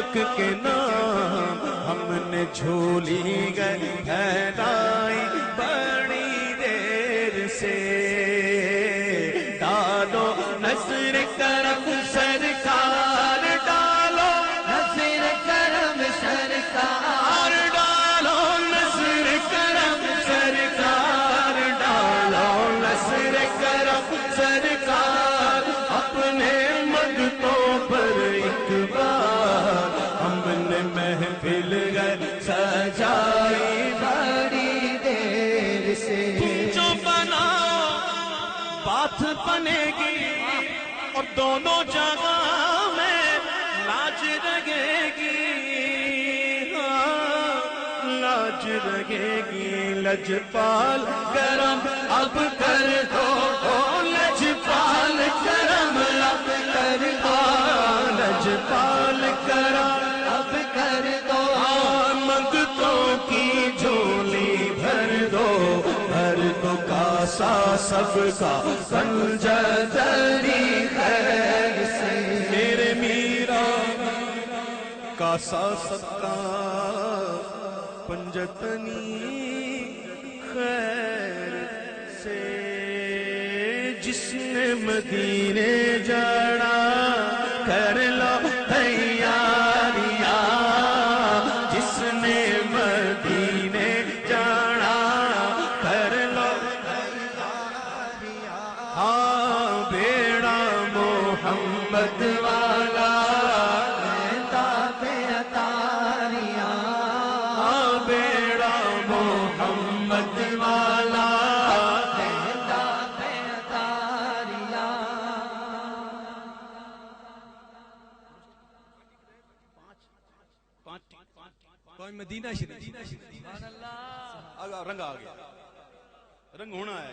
پاک کے نام ہم نے جھولی گئی پھیلائی بڑی دیر سے ڈالو نظر کرم سرکار ڈالو نظر کرم سرکار ڈالو نظر کرم سرکار ڈالو نظر کرم سرکار اپنے مدتوں پر ایک بار ہم نے محفل گئے سجائی بڑی دیر سے جو بناؤ بات بنے گی اور دونوں جگہ میں لاج رہے گی لاج رہے گی لجپال کرم اب کر دو لجپال کرم اب کر دو لجپال کرم اب کر دو منگتوں کی جھولی بھر دو کاسا سب کا سنجدری خیر سے میرے میرا کاسا سب کا پنجتنی خیر سے جس نے مدینے جانا کر لو تیاریاں جس نے مدینے جانا کر لو ہاں بیڑا محمد والا اتاریاں ہاں بیڑا محمد والا مدینہ شریف رنگ آ گیا رنگ ہونا ہے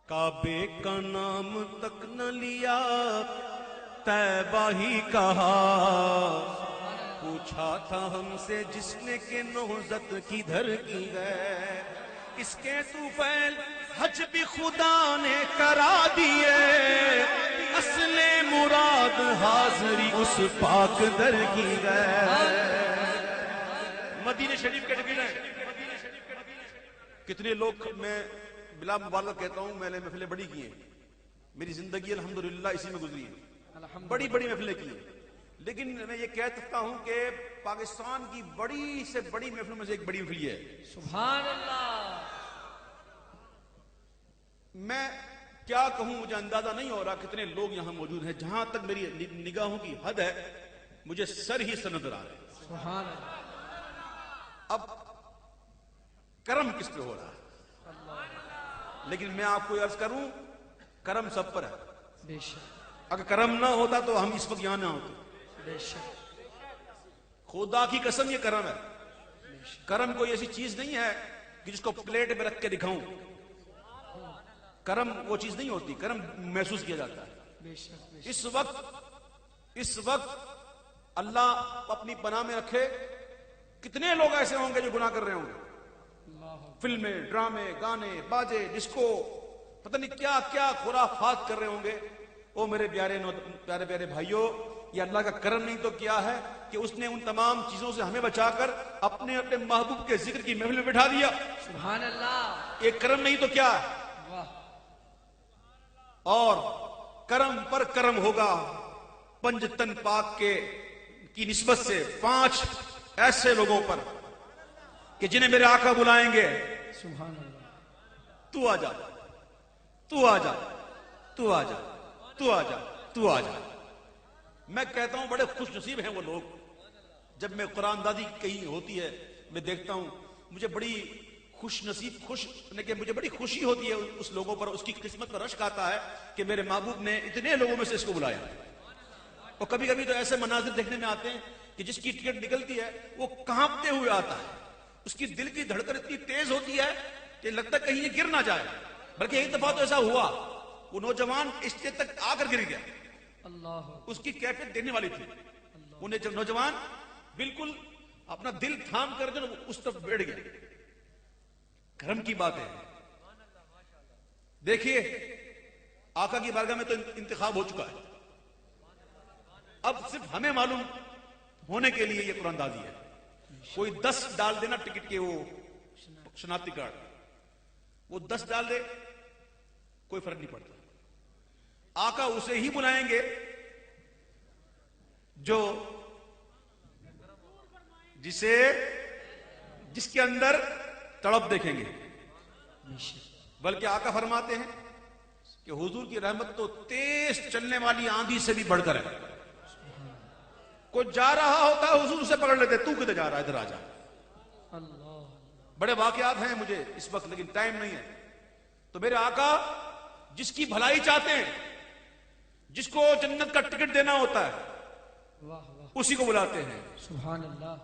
کعبے کا نام تک نہ لیا طیبہ ہی کہا پوچھا تھا ہم سے جس نے کہ نہضت کدھر کی ہے اس کے طفیل حج بھی خدا نے کرا دیے اصل مراد حاضری اس پاک در کی گئے مدینہ شریف کے ڈگیل ہیں کتنے لوگ میں بلا مبالغہ کہتا ہوں میں نے محفلیں بڑی کی ہیں میری زندگی الحمدللہ اسی میں گزری ہے بڑی بڑی محفلیں کی ہیں لیکن میں یہ کہہ سکتا ہوں کہ پاکستان کی بڑی سے بڑی محفلوں میں سے ایک بڑی محفل یہ ہے سبحان اللہ میں کیا کہوں مجھے اندازہ نہیں ہو رہا کتنے لوگ یہاں موجود ہیں جہاں تک میری نگاہوں کی حد ہے مجھے سر ہی سر نظر آ رہے ہیں سبحان اللہ اب کرم کس پہ ہو رہا ہے لیکن میں آپ کو عرض کروں کرم سب پر ہے بے شک اگر کرم نہ ہوتا تو ہم اس وقت یہاں نہ ہوتے بے شک خدا کی قسم یہ کرم ہے کرم کوئی ایسی چیز نہیں ہے کہ جس کو پلیٹ میں رکھ کے دکھاؤں کرم وہ چیز نہیں ہوتی کرم محسوس کیا جاتا ہے بے شک اس وقت اللہ اپنی پناہ میں رکھے کتنے لوگ ایسے ہوں گے جو گناہ کر رہے ہوں گے فلمیں ڈرامے گانے باجے ڈسکو پتہ نہیں کیا کیا خرافات کر رہے ہوں گے او میرے پیارے پیارے بھائیوں یہ اللہ کا کرم نہیں تو کیا ہے کہ اس نے ان تمام چیزوں سے ہمیں بچا کر اپنے محبوب کے ذکر کی محفل میں بٹھا دیا سبحان اللہ یہ کرم نہیں تو کیا ہے اور کرم پر کرم ہوگا پنجتن پاک کی نسبت سے 5 ایسے لوگوں پر کہ جنہیں میرے آقا بلائیں گے سبحان اللہ تو آ جا تو آ جا تو آ جا تو آ جا تو آ جا میں کہتا ہوں بڑے خوش نصیب ہیں وہ لوگ جب میں قرآن دادی کہیں ہوتی ہے میں دیکھتا ہوں مجھے بڑی مجھے بڑی خوشی ہوتی ہے اس لوگوں پر اس کی قسمت پر رشک آتا ہے کہ میرے محبوب نے اتنے لوگوں میں سے اس کو بلایا اور کبھی کبھی تو ایسے مناظر دیکھنے میں آتے ہیں کہ جس کی ٹکٹ نکلتی ہے وہ کانپتے ہوئے آتا ہے اس کی دل کی دھڑکن اتنی تیز ہوتی ہے کہ لگتا ہے کہیں یہ گر نہ جائے بلکہ ایک دفعہ تو ایسا ہوا وہ نوجوان اسٹیج تک آ کر گر گیا اللہ اس کی کیفیت دینے والی تھی وہ نوجوان بالکل اپنا دل تھام کر جو اس طرف بیٹھ گیا کرم کی بات ہے دیکھیے آقا کی بارگاہ میں تو انتخاب ہو چکا ہے، اب صرف ہمیں معلوم ہونے کے لیے یہ قرآن دازی ہے. کوئی 10 ڈال دینا ٹکٹ کے وہ شناختی کارڈ، وہ 10 ڈال دے کوئی فرق نہیں پڑتا. آقا اسے ہی بلائیں گے جو جس کے اندر تڑپ دیکھیں گے. بلکہ آقا فرماتے ہیں کہ حضور کی رحمت تو تیز چلنے والی آندھی سے بھی بڑھ کر ہے. کوئی جا رہا ہوتا ہے حضور سے پکڑ لیتے، تو کدھر جا رہا ہے، ادھر آ جا. بڑے واقعات ہیں مجھے اس وقت لیکن ٹائم نہیں ہے. تو میرے آقا جس کی بھلائی چاہتے ہیں، جس کو جنت کا ٹکٹ دینا ہوتا ہے، واہ واہ اسی کو بلاتے ہیں. سبحان اللہ.